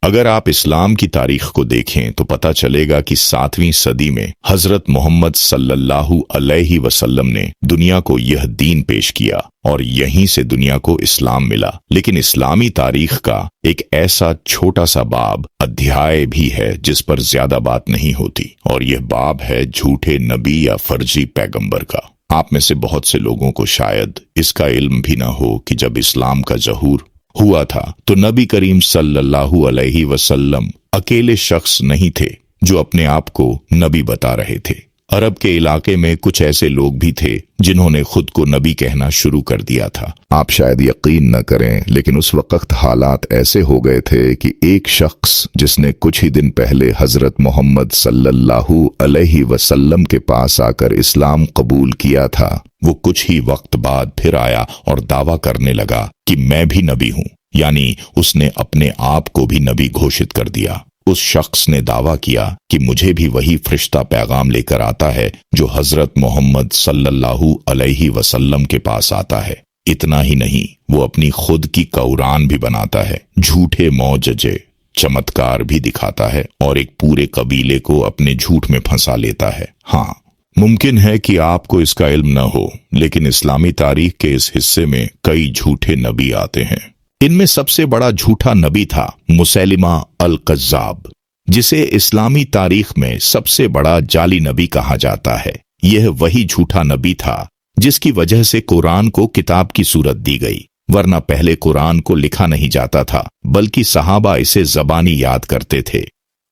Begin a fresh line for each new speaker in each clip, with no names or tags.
अगर आप इस्लाम की तारीख को देखें तो पता चलेगा कि 7वीं सदी में हजरत मोहम्मद सल्लल्लाहु अलैहि वसल्लम ने दुनिया को यह दीन पेश किया और यहीं से दुनिया को इस्लाम मिला। लेकिन इस्लामी तारीख का एक ऐसा छोटा सा बाब अध्याय भी है जिस पर ज्यादा बात नहीं होती, और यह बाब है झूठे नबी या फर्जी पैगंबर का। आप में से बहुत से लोगों को शायद इसका इल्म भी न हो कि जब इस्लाम का ज़हूर हुआ था तो नबी करीम सल्लल्लाहु अलैहि वसल्लम अकेले शख्स नहीं थे जो अपने आप को नबी बता रहे थे। अरब के इलाके में कुछ ऐसे लोग भी थे जिन्होंने खुद को नबी कहना शुरू कर दिया था। आप शायद यकीन न करें, लेकिन उस वक्त हालात ऐसे हो गए थे कि एक शख्स जिसने कुछ ही दिन पहले हजरत मोहम्मद सल्लल्लाहु अलैहि वसल्लम के पास आकर इस्लाम कबूल किया था, वो कुछ ही वक्त बाद फिर आया और दावा करने लगा कि मैं भी नबी हूं, यानी उसने अपने आप को भी नबी घोषित कर दिया। उस शख्स ने दावा किया कि मुझे भी वही फरिश्ता पैगाम लेकर आता है जो हजरत मोहम्मद सल्लल्लाहु अलैहि वसल्लम के पास आता है। इतना ही नहीं, वो अपनी खुद की कुरान भी बनाता है, झूठे मौजजे चमत्कार भी दिखाता है और एक पूरे कबीले को अपने झूठ में फंसा लेता है। हाँ, मुमकिन है कि आपको इसका इल्म न हो, लेकिन इस्लामी तारीख के इस हिस्से में कई झूठे नबी आते हैं। इनमें सबसे बड़ा झूठा नबी था मुसैलिमा अल-कज़्ज़ाब, जिसे इस्लामी तारीख में सबसे बड़ा जाली नबी कहा जाता है। यह वही झूठा नबी था जिसकी वजह से कुरान को किताब की सूरत दी गई, वरना पहले कुरान को लिखा नहीं जाता था बल्कि सहाबा इसे ज़बानी याद करते थे।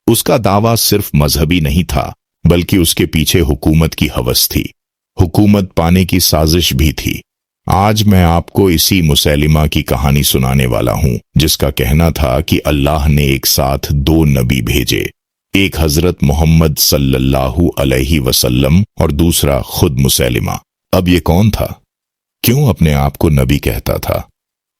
उसका दावा सिर्फ मजहबी नहीं था बल्कि उसके पीछे हुकूमत की हवस थी, हुकूमत पाने की साजिश भी थी। आज मैं आपको इसी मुसैलिमा की कहानी सुनाने वाला हूं, जिसका कहना था कि अल्लाह ने एक साथ 2 नबी भेजे, एक हजरत मोहम्मद सल्लल्लाहु अलैहि वसल्लम और दूसरा खुद मुसैलिमा। अब ये कौन था, क्यों अपने आप को नबी कहता था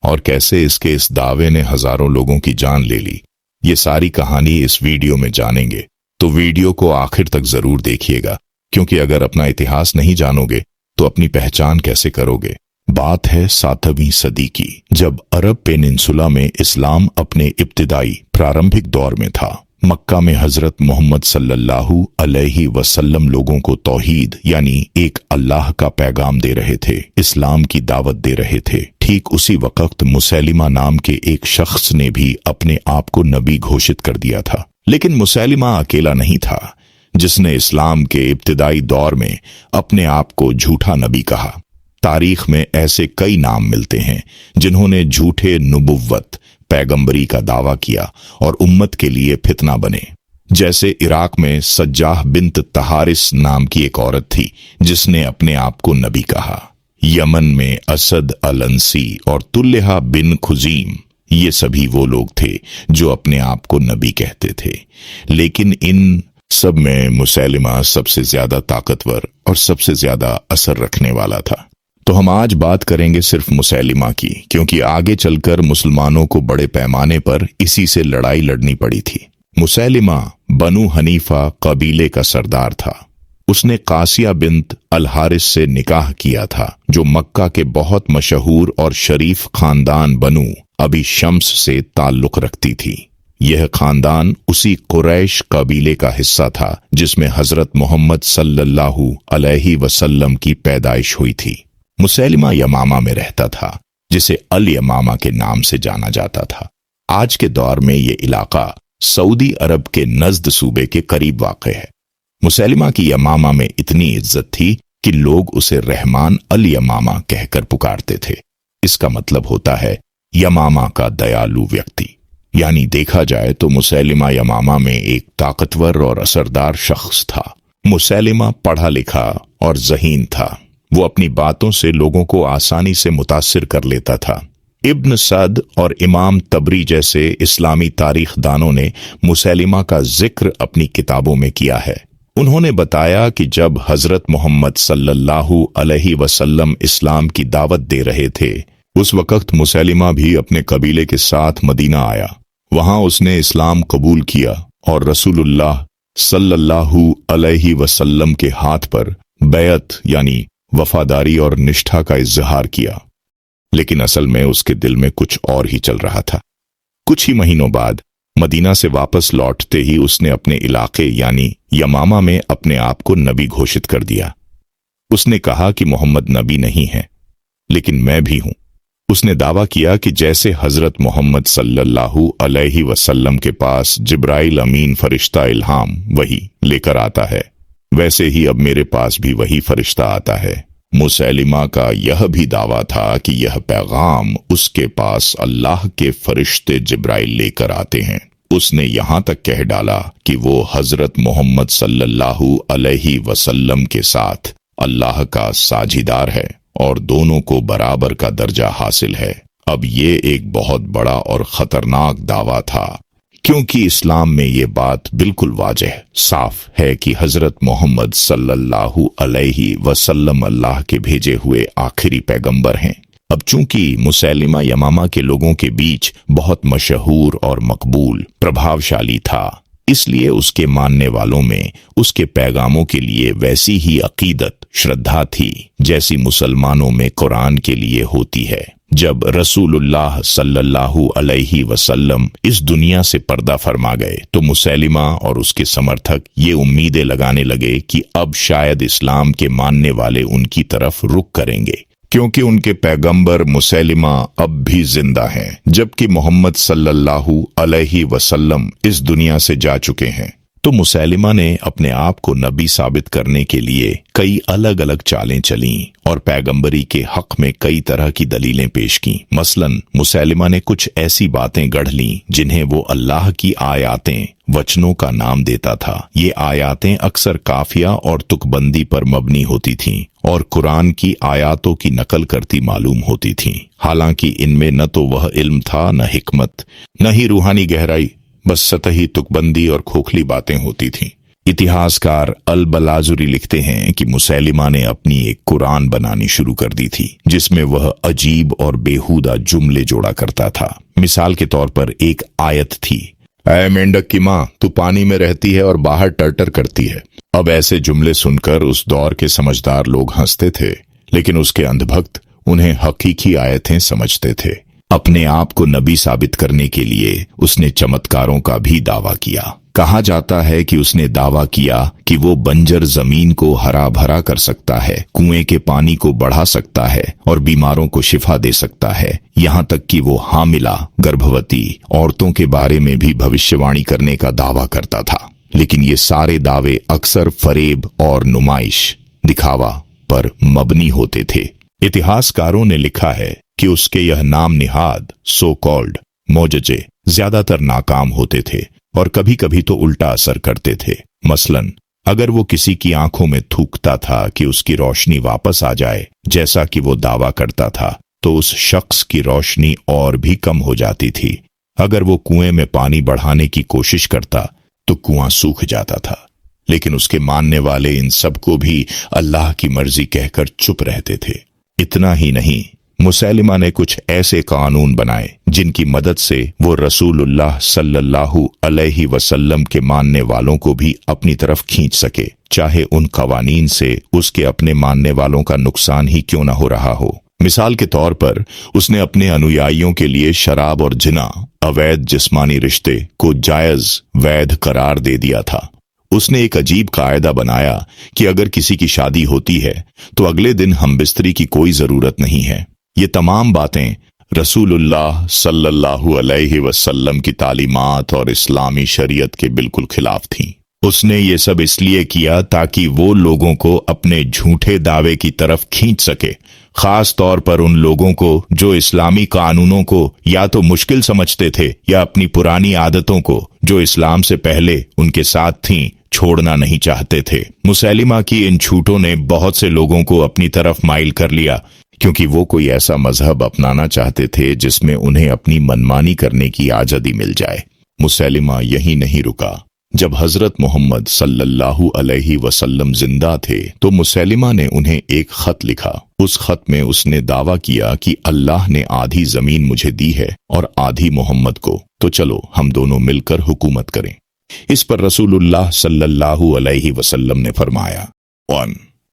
और कैसे इसके इस दावे ने हजारों लोगों की जान ले ली, ये सारी कहानी इस वीडियो में जानेंगे। तो वीडियो को आखिर तक जरूर देखिएगा, क्योंकि अगर अपना इतिहास नहीं जानोगे तो अपनी पहचान कैसे करोगे। बात है 7वीं सदी की, जब अरब पेनिनसुला में इस्लाम अपने इब्तिदाई प्रारंभिक दौर में था। मक्का में हजरत मोहम्मद सल्लल्लाहु अलैहि वसल्लम लोगों को तौहीद यानी एक अल्लाह का पैगाम दे रहे थे, इस्लाम की दावत दे रहे थे। ठीक उसी वक्त मुसैलिमा नाम के एक शख्स ने भी अपने आप को नबी घोषित कर दिया था। लेकिन मुसैलिमा अकेला नहीं था जिसने इस्लाम के इब्तिदाई दौर में अपने आप को झूठा नबी कहा। तारीख में ऐसे कई नाम मिलते हैं जिन्होंने झूठे नबुव्वत पैगंबरी का दावा किया और उम्मत के लिए फितना बने। जैसे इराक में सज्जाह बिन्त तहारिस नाम की एक औरत थी जिसने अपने आप को नबी कहा। यमन में असद अल-अंसी और तुल्हा बिन खुजीम, ये सभी वो लोग थे जो अपने आप को नबी कहते थे। लेकिन इन सब में मुसैलिमा सबसे ज्यादा ताकतवर और सबसे ज्यादा असर रखने वाला था। तो हम आज बात करेंगे सिर्फ मुसैलिमा की, क्योंकि आगे चलकर मुसलमानों को बड़े पैमाने पर इसी से लड़ाई लड़नी पड़ी थी। मुसैलिमा बनु हनीफा कबीले का सरदार था। उसने कासिया बिन्त अल-हारिस से निकाह किया था, जो मक्का के बहुत मशहूर और शरीफ खानदान बनु अबी शम्स से ताल्लुक रखती थी। यह खानदान उसी कुरैश कबीले का हिस्सा था जिसमें हजरत मोहम्मद सल्लल्लाहु अलैहि वसल्लम की पैदाइश हुई थी। मुसैलिमा यमामा में रहता था, जिसे अल यमामा के नाम से जाना जाता था। आज के दौर में ये इलाका सऊदी अरब के नज़द सूबे के करीब वाक़ है। मुसैलिमा की यमामा में इतनी इज्जत थी कि लोग उसे रहमान अल यमामा कहकर पुकारते थे। इसका मतलब होता है यमामा का दयालु व्यक्ति। यानी देखा जाए तो मुसैलिमा यमामा में एक ताकतवर और असरदार शख्स था। मुसैलिमा पढ़ा लिखा और ज़हीन था। वो अपनी बातों से लोगों को आसानी से मुतासिर कर लेता था। इब्न सद और इमाम तबरी जैसे इस्लामी तारीख दानों ने मुसैलिमा का जिक्र अपनी किताबों में किया है। उन्होंने बताया कि जब हजरत मोहम्मद सल्लल्लाहु अलैहि वसल्लम इस्लाम की दावत दे रहे थे, उस वक्त मुसैलिमा भी अपने कबीले के साथ मदीना आया। वहां उसने इस्लाम कबूल किया और रसूलुल्लाह सल्लल्लाहु अलैहि वसल्लम के हाथ पर बैत यानी वफादारी और निष्ठा का इजहार किया। लेकिन असल में उसके दिल में कुछ और ही चल रहा था। कुछ ही महीनों बाद मदीना से वापस लौटते ही उसने अपने इलाके यानी यमामा में अपने आप को नबी घोषित कर दिया। उसने कहा कि मोहम्मद नबी नहीं है, लेकिन मैं भी हूं। उसने दावा किया कि जैसे हजरत मोहम्मद सल्लल्लाहु अलैहि वसल्लम के पास जिब्राइल अमीन फरिश्ता इल्हाम वही लेकर आता है, वैसे ही अब मेरे पास भी वही फरिश्ता आता है। मुसैलिमा का यह भी दावा था कि यह पैगाम उसके पास अल्लाह के फरिश्ते जिब्राइल लेकर आते हैं। उसने यहां तक कह डाला कि वो हजरत मोहम्मद सल्लल्लाहु अलैहि वसल्लम के साथ अल्लाह का साझीदार है और दोनों को बराबर का दर्जा हासिल है। अब ये एक बहुत बड़ा और खतरनाक दावा था, क्योंकि इस्लाम में ये बात बिल्कुल वाज़ेह साफ है कि हजरत मोहम्मद सल्लल्लाहु अलैहि वसल्लम अल्लाह के भेजे हुए आखिरी पैगंबर हैं। अब चूंकि मुसैलिमा यमामा के लोगों के बीच बहुत मशहूर और मकबूल प्रभावशाली था, इसलिए उसके मानने वालों में उसके पैगामों के लिए वैसी ही अकीदत श्रद्धा थी जैसी मुसलमानों में कुरान के लिए होती है। जब रसूलुल्लाह सल्लल्लाहु अलैहि वसल्लम इस दुनिया से पर्दा फरमा गए तो मुसैलिमा और उसके समर्थक ये उम्मीदें लगाने लगे कि अब शायद इस्लाम के मानने वाले उनकी तरफ रुख करेंगे, क्योंकि उनके पैगंबर मुसैलिमा अब भी जिंदा हैं, जबकि मोहम्मद सल्लल्लाहु अलैहि वसल्लम इस दुनिया से जा चुके हैं। तो मुसैलिमा ने अपने आप को नबी साबित करने के लिए कई अलग अलग चालें चलीं और पैगंबरी के हक में कई तरह की दलीलें पेश की। मसलन मुसैलिमा ने कुछ ऐसी बातें गढ़ लीं जिन्हें वो अल्लाह की आयातें वचनों का नाम देता था। ये आयातें अक्सर काफिया और तुकबंदी पर मबनी होती थीं और कुरान की आयातों की नकल करती मालूम होती थीं। हालांकि इनमें न तो वह इल्म था, न हिकमत, न ही रूहानी गहराई, बस सतही तुकबंदी और खोखली बातें होती थीं। इतिहासकार अल बलाजुरी लिखते हैं कि मुसैलिमा ने अपनी एक कुरान बनानी शुरू कर दी थी, जिसमें वह अजीब और बेहुदा जुमले जोड़ा करता था। मिसाल के तौर पर एक आयत थी, ऐ मेंढक की माँ, तू पानी में रहती है और बाहर टर्टर करती है। अब ऐसे जुमले सुनकर उस दौर के समझदार लोग हंसते थे, लेकिन उसके अंधभक्त उन्हें हकीकी आयतें समझते थे। अपने आप को नबी साबित करने के लिए उसने चमत्कारों का भी दावा किया। कहा जाता है कि उसने दावा किया कि वो बंजर जमीन को हरा भरा कर सकता है, कुएं के पानी को बढ़ा सकता है और बीमारों को शिफा दे सकता है। यहाँ तक कि वो हामिला, गर्भवती औरतों के बारे में भी भविष्यवाणी करने का दावा करता था। लेकिन ये सारे दावे अक्सर फरेब और नुमाइश, दिखावा पर मबनी होते थे। इतिहासकारों ने लिखा है कि उसके यह नाम निहाद सो कॉल्ड मोजजे ज्यादातर नाकाम होते थे और कभी कभी तो उल्टा असर करते थे। मसलन अगर वो किसी की आंखों में थूकता था कि उसकी रोशनी वापस आ जाए, जैसा कि वो दावा करता था, तो उस शख्स की रोशनी और भी कम हो जाती थी। अगर वो कुएं में पानी बढ़ाने की कोशिश करता तो कुआं सूख जाता था। लेकिन उसके मानने वाले इन सबको भी अल्लाह की मर्जी कहकर चुप रहते थे। इतना ही नहीं, मुसैलिमा ने कुछ ऐसे कानून बनाए जिनकी मदद से वो रसूलुल्लाह सल्लल्लाहु अलैहि वसल्लम के मानने वालों को भी अपनी तरफ खींच सके, चाहे उन कवानीन से उसके अपने मानने वालों का नुकसान ही क्यों न हो रहा हो। मिसाल के तौर पर उसने अपने अनुयायियों के लिए शराब और जिना, अवैध जिस्मानी रिश्ते को जायज वैध करार दे दिया था। उसने एक अजीब कायदा बनाया कि अगर किसी की शादी होती है तो अगले दिन हमबिस्तरी की कोई जरूरत नहीं है। ये तमाम बातें रसूलुल्लाह सल्लल्लाहु अलैहि वसल्लम की तालीमात और इस्लामी शरीयत के बिल्कुल खिलाफ थीं। उसने ये सब इसलिए किया ताकि वो लोगों को अपने झूठे दावे की तरफ खींच सके, खास तौर पर उन लोगों को जो इस्लामी कानूनों को या तो मुश्किल समझते थे या अपनी पुरानी आदतों को जो इस्लाम से पहले उनके साथ थीं छोड़ना नहीं चाहते थे। मुसैलिमा की इन झूठों ने बहुत से लोगों को अपनी तरफ माइल कर लिया, क्योंकि वो कोई ऐसा मजहब अपनाना चाहते थे जिसमें उन्हें अपनी मनमानी करने की आजादी मिल जाए। मुसैलिमा यही नहीं रुका। जब हजरत मोहम्मद सल्लल्लाहु अलैहि वसल्लम जिंदा थे तो मुसैलिमा ने उन्हें एक खत लिखा। उस खत में उसने दावा किया कि अल्लाह ने आधी जमीन मुझे दी है और आधी मोहम्मद को, तो चलो हम दोनों मिलकर हुकूमत करें। इस पर रसूलुल्लाह सल्लल्लाहु अलैहि वसल्लम ने फरमाया,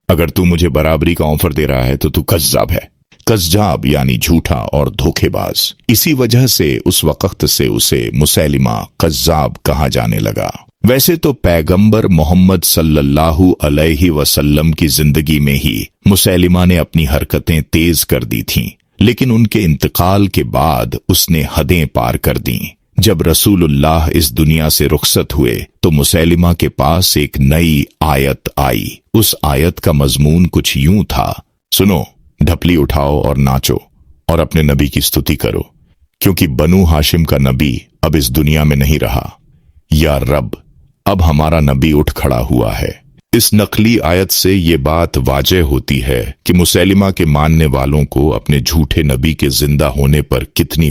अगर तू मुझे बराबरी का ऑफर दे रहा है तो तू कज़्ज़ाब है। कज़्जाब यानी झूठा और धोखेबाज। इसी वजह से उस वक्त से उसे मुसैलिमा कज़्जाब कहा जाने लगा। वैसे तो पैगंबर मोहम्मद सल्लल्लाहु अलैहि वसल्लम की जिंदगी में ही मुसैलिमा ने अपनी हरकतें तेज कर दी थीं, लेकिन उनके इंतकाल के बाद उसने हदें पार कर दी। जब रसूलुल्लाह इस दुनिया से रुखसत हुए तो मुसैलिमा के पास एक नई आयत आई। उस आयत का मजमून कुछ यूं था, सुनो, ढपली उठाओ और नाचो और अपने नबी की स्तुति करो, क्योंकि बनु हाशिम का नबी अब इस दुनिया में नहीं रहा। या रब, अब हमारा नबी उठ खड़ा हुआ है। इस नकली आयत से ये बात वाज़ेह होती है कि मुसैलिमा के मानने वालों को अपने झूठे नबी के जिंदा होने पर कितनी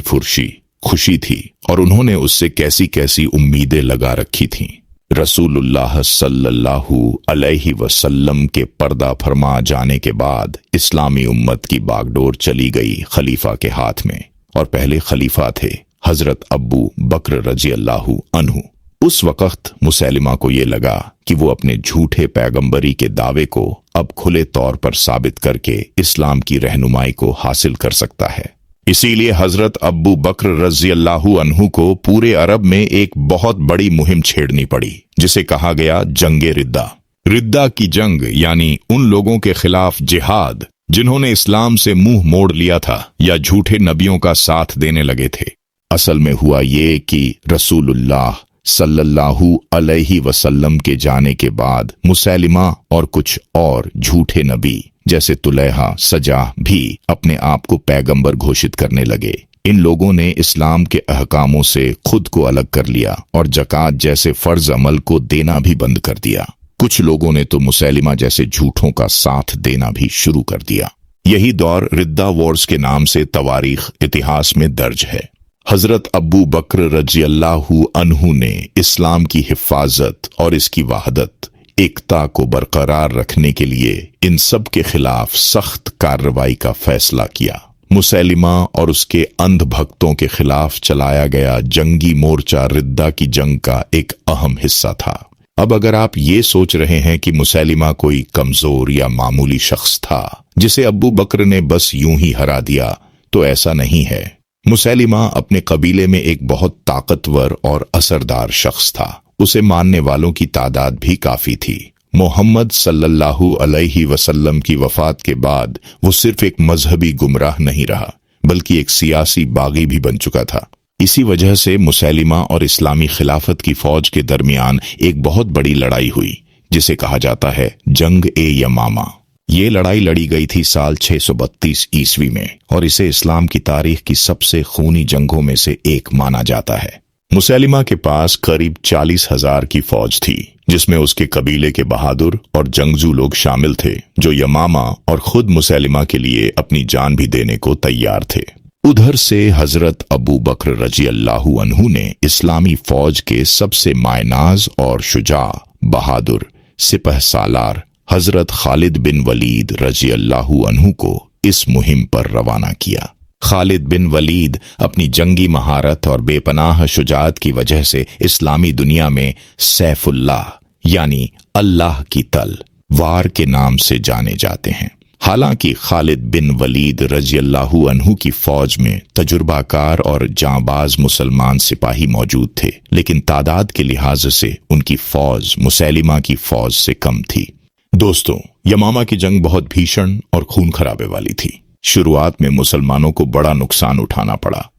खुशी थी और उन्होंने उससे कैसी कैसी उम्मीदें लगा रखी थीं। रसूलुल्लाह सल्लल्लाहु अलैहि वसल्लम के पर्दा फरमा जाने के बाद इस्लामी उम्मत की बागडोर चली गई खलीफा के हाथ में, और पहले खलीफा थे हजरत अब्बू बकर रज़ियल्लाहु अन्हु। उस वक्त मुसैलिमा को ये लगा कि वो अपने झूठे पैगंबरी के दावे को अब खुले तौर पर साबित करके इस्लाम की रहनुमाई को हासिल कर सकता है। इसीलिए हजरत अब्बू बकर रज़ियल्लाहु अन्हु को पूरे अरब में एक बहुत बड़ी मुहिम छेड़नी पड़ी, जिसे कहा गया जंगे रिद्दा। रिद्दा की जंग यानी उन लोगों के खिलाफ जिहाद जिन्होंने इस्लाम से मुंह मोड़ लिया था या झूठे नबियों का साथ देने लगे थे। असल में हुआ ये कि रसूलुल्लाह सल्लल्लाहु अलैहि वसल्लम के जाने के बाद मुसैलिमा और कुछ और झूठे नबी जैसे तुलैहा, सजाह भी अपने आप को पैगंबर घोषित करने लगे। इन लोगों ने इस्लाम के अहकामों से खुद को अलग कर लिया और ज़कात जैसे फर्ज अमल को देना भी बंद कर दिया। कुछ लोगों ने तो मुसैलिमा जैसे झूठों का साथ देना भी शुरू कर दिया। यही दौर रिद्दा वॉर्स के नाम से तवारीख इतिहास में दर्ज है। हजरत अब्बू बकर रज़ियल्लाहु अन्हु ने इस्लाम की हिफाजत और इसकी वहदत, एकता को बरकरार रखने के लिए इन सब के खिलाफ सख्त कार्रवाई का फैसला किया। मुसैलिमा और उसके अंध भक्तों के खिलाफ चलाया गया जंगी मोर्चा रिद्दा की जंग का एक अहम हिस्सा था। अब अगर आप ये सोच रहे हैं कि मुसैलिमा कोई कमजोर या मामूली शख्स था जिसे अब्बू बकर ने बस यूं ही हरा दिया, तो ऐसा नहीं है। मुसैलिमा अपने कबीले में एक बहुत ताकतवर और असरदार शख्स था। उसे मानने वालों की तादाद भी काफी थी। मोहम्मद सल्लल्लाहु अलैहि वसल्लम की वफात के बाद वो सिर्फ एक मजहबी गुमराह नहीं रहा, बल्कि एक सियासी बागी भी बन चुका था। इसी वजह से मुसैलिमा और इस्लामी खिलाफत की फौज के दरमियान एक बहुत बड़ी लड़ाई हुई, जिसे कहा जाता है जंग ए यमामा। ये लड़ाई लड़ी गई थी साल 632 ईस्वी में और इसे इस्लाम की तारीख की सबसे खूनी जंगों में से एक माना जाता है। मुसैलिमा के पास करीब 40,000 की फौज थी, जिसमें उसके कबीले के बहादुर और जंगजू लोग शामिल थे, जो यमामा और खुद मुसैलिमा के लिए अपनी जान भी देने को तैयार थे। उधर से हजरत अबू बकर रज़ियल्लाहु अन्हु ने इस्लामी फौज के सबसे मायनाज और शुजा, बहादुर सिपह सालार हजरत खालिद बिन वलीद रज़ियल्लाहु अन्हु को इस मुहिम पर रवाना किया। खालिद बिन वलीद अपनी जंगी महारत और बेपनाह शुजाअत की वजह से इस्लामी दुनिया में सैफुल्लाह यानी अल्लाह की तल वार के नाम से जाने जाते हैं। हालांकि खालिद बिन वलीद रज़ियल्लाहु अन्हु की फौज में तजुर्बाकार और जांबाज मुसलमान सिपाही मौजूद थे, लेकिन तादाद के लिहाज से उनकी फौज मुसैलिमा की फौज से कम थी। दोस्तों, यमामा की जंग बहुत भीषण और खून खराबे वाली थी। शुरुआत में मुसलमानों को बड़ा नुकसान उठाना पड़ा,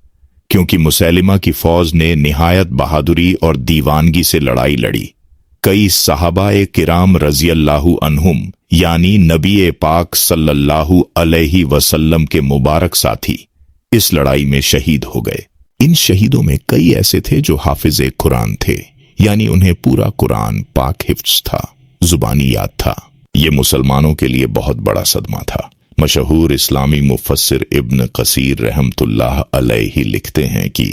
क्योंकि मुसैलिमा की फौज ने निहायत बहादुरी और दीवानगी से लड़ाई लड़ी। कई सहाबाए किराम रज़ियल्लाहु अन्हुम यानी नबी पाक सल्लल्लाहु अलैहि वसल्लम के मुबारक साथी इस लड़ाई में शहीद हो गए। इन शहीदों में कई ऐसे थे जो हाफिज़े कुरान थे, यानी उन्हें पूरा कुरान पाक हिफ्ज़ था, जुबानी याद था। ये मुसलमानों के लिए बहुत बड़ा सदमा था। मशहूर इस्लामी मुफस्सिर इब्न कसीर रहमतुल्लाह अलैहि लिखते हैं कि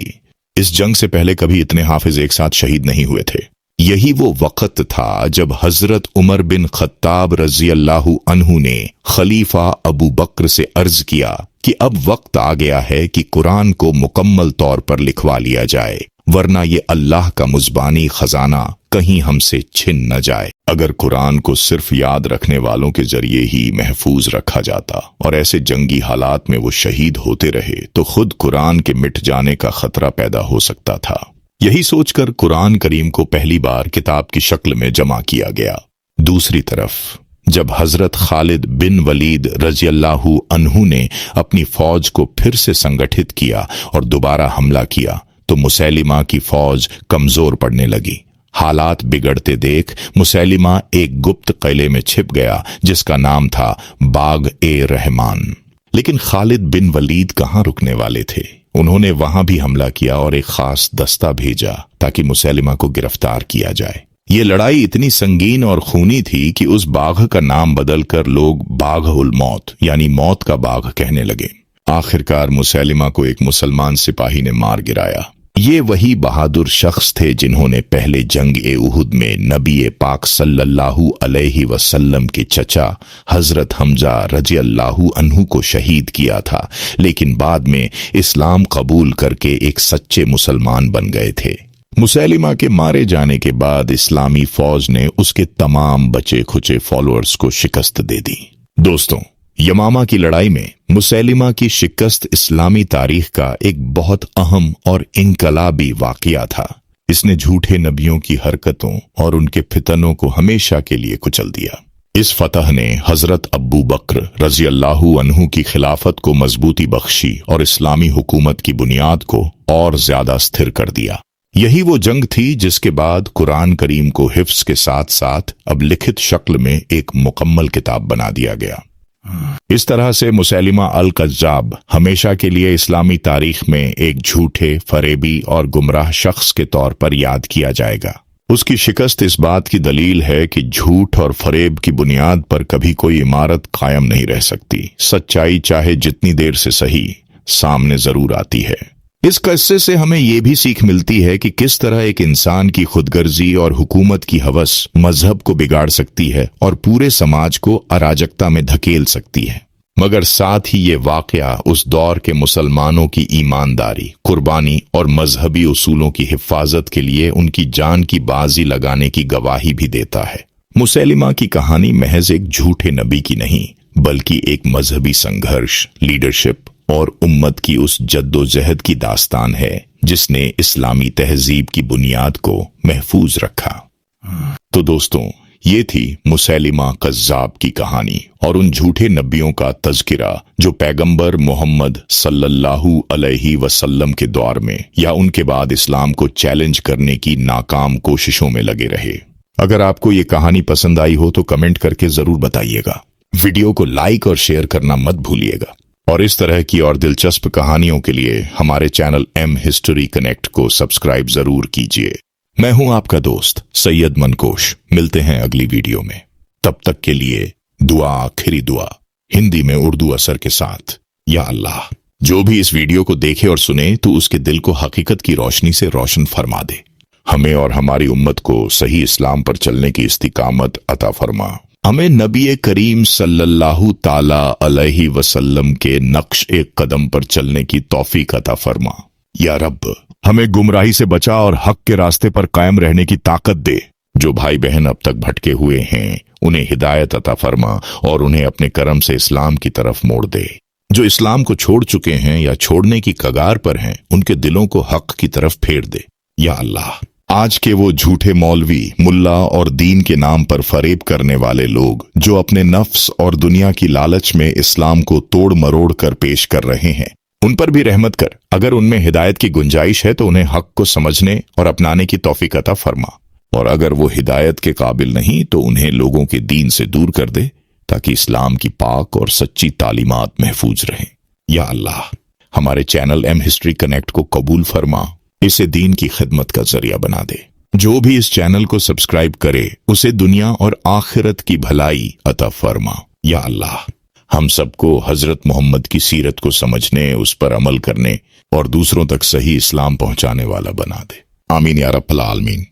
इस जंग से पहले कभी इतने हाफिज एक साथ शहीद नहीं हुए थे। यही वो वक्त था जब हजरत उमर बिन खत्ताब रज़ियल्लाहु अन्हु ने खलीफा अबू बकर से अर्ज किया कि अब वक्त आ गया है कि कुरान को मुकम्मल तौर पर लिखवा लिया जाए। वरना ये अल्लाह का मुज़बानी खजाना कहीं हमसे छिन न जाए। अगर कुरान को सिर्फ याद रखने वालों के जरिए ही महफूज रखा जाता और ऐसे जंगी हालात में वो शहीद होते रहे तो खुद कुरान के मिट जाने का खतरा पैदा हो सकता था। यही सोचकर कुरान करीम को पहली बार किताब की शक्ल में जमा किया गया। दूसरी तरफ जब हजरत खालिद बिन वलीद रज़ियल्लाहु अन्हु ने अपनी फौज को फिर से संगठित किया और दोबारा हमला किया तो मुसैलिमा की फौज कमजोर पड़ने लगी। हालात बिगड़ते देख मुसैलिमा एक गुप्त किले में छिप गया जिसका नाम था बाग ए रहमान। लेकिन खालिद बिन वलीद कहाँ रुकने वाले थे। उन्होंने वहां भी हमला किया और एक खास दस्ता भेजा ताकि मुसैलिमा को गिरफ्तार किया जाए। ये लड़ाई इतनी संगीन और खूनी थी कि उस बाघ का नाम बदलकर लोग बाघ उल मौत यानी मौत का बाघ कहने लगे। आखिरकार मुसैलिमा को एक मुसलमान सिपाही ने मार गिराया। ये वही बहादुर शख्स थे जिन्होंने पहले जंग ए उहुद में नबी पाक सल्लल्लाहु अलैहि वसल्लम के चचा हजरत हमजा रज़ियल्लाहु अन्हु को शहीद किया था, लेकिन बाद में इस्लाम कबूल करके एक सच्चे मुसलमान बन गए थे। मुसैलिमा के मारे जाने के बाद इस्लामी फौज ने उसके तमाम बचे खुचे फॉलोअर्स को शिकस्त दे दी। दोस्तों, यमामा की लड़ाई में मुसैलिमा की शिकस्त इस्लामी तारीख का एक बहुत अहम और इनकलाबी वाकया था। इसने झूठे नबियों की हरकतों और उनके फितनों को हमेशा के लिए कुचल दिया। इस फतह ने हजरत अबू बकर रज़ियल्लाहु अन्हु की खिलाफत को मजबूती बख्शी और इस्लामी हुकूमत की बुनियाद को और ज्यादा स्थिर कर दिया। यही वो जंग थी जिसके बाद कुरान करीम को हिफ्ज के साथ साथ अब लिखित शक्ल में एक मुकम्मल किताब बना दिया गया। इस तरह से मुसैलिमा अल कज़्ज़ाब हमेशा के लिए इस्लामी तारीख में एक झूठे, फरेबी और गुमराह शख्स के तौर पर याद किया जाएगा। उसकी शिकस्त इस बात की दलील है कि झूठ और फरेब की बुनियाद पर कभी कोई इमारत कायम नहीं रह सकती। सच्चाई चाहे जितनी देर से सही सामने जरूर आती है। इस किस्से से हमें यह भी सीख मिलती है कि किस तरह एक इंसान की खुदगर्जी और हुकूमत की हवस मजहब को बिगाड़ सकती है और पूरे समाज को अराजकता में धकेल सकती है। मगर साथ ही ये वाकया उस दौर के मुसलमानों की ईमानदारी, कुर्बानी और मजहबी उसूलों की हिफाजत के लिए उनकी जान की बाजी लगाने की गवाही भी देता है। मुसैलिमा की कहानी महज एक झूठे नबी की नहीं, बल्कि एक मजहबी संघर्ष, लीडरशिप और उम्मत की उस जद्दोजहद की दास्तान है जिसने इस्लामी तहजीब की बुनियाद को महफूज रखा। तो दोस्तों, ये थी मुसैलिमा कज़्ज़ाब की कहानी और उन झूठे नबियों का तज़किरा जो पैगंबर मोहम्मद सल्लल्लाहु अलैहि वसल्लम के दौर में या उनके बाद इस्लाम को चैलेंज करने की नाकाम कोशिशों में लगे रहे। अगर आपको ये कहानी पसंद आई हो तो कमेंट करके जरूर बताइएगा। वीडियो को लाइक और शेयर करना मत भूलिएगा और इस तरह की और दिलचस्प कहानियों के लिए हमारे चैनल एम हिस्ट्री कनेक्ट को सब्सक्राइब जरूर कीजिए। मैं हूं आपका दोस्त सैयद मनकोश। मिलते हैं अगली वीडियो में। तब तक के लिए दुआ आखिरी दुआ हिंदी में उर्दू असर के साथ। या अल्लाह, जो भी इस वीडियो को देखे और सुने तो उसके दिल को हकीकत की रोशनी से रोशन फरमा दे। हमें और हमारी उम्मत को सही इस्लाम पर चलने की इस्तिकामत अता फरमा। हमें नबी करीम सल्लल्लाहु ताला अलैहि वसल्लम के नक्श एक कदम पर चलने की तौफीक अता फरमा। या रब, हमें गुमराही से बचा और हक के रास्ते पर कायम रहने की ताकत दे। जो भाई बहन अब तक भटके हुए हैं उन्हें हिदायत अता फरमा और उन्हें अपने करम से इस्लाम की तरफ मोड़ दे। जो इस्लाम को छोड़ चुके हैं या छोड़ने की कगार पर हैं उनके दिलों को हक की तरफ फेर दे। या अल्लाह, आज के वो झूठे मौलवी, मुल्ला और दीन के नाम पर फरेब करने वाले लोग जो अपने नफ्स और दुनिया की लालच में इस्लाम को तोड़ मरोड़ कर पेश कर रहे हैं, उन पर भी रहमत कर। अगर उनमें हिदायत की गुंजाइश है तो उन्हें हक को समझने और अपनाने की तौफीक अता फरमा, और अगर वो हिदायत के काबिल नहीं तो उन्हें लोगों के दीन से दूर कर दे ताकि इस्लाम की पाक और सच्ची तालीमात महफूज रहें। या अल्लाह, हमारे चैनल एम हिस्ट्री कनेक्ट को कबूल फरमा, इसे दीन की खिदमत का जरिया बना दे। जो भी इस चैनल को सब्सक्राइब करे उसे दुनिया और आखिरत की भलाई अता फरमा। या अल्लाह, हम सबको हजरत मोहम्मद की सीरत को समझने, उस पर अमल करने और दूसरों तक सही इस्लाम पहुंचाने वाला बना दे। आमीन या रब्बल आलमीन।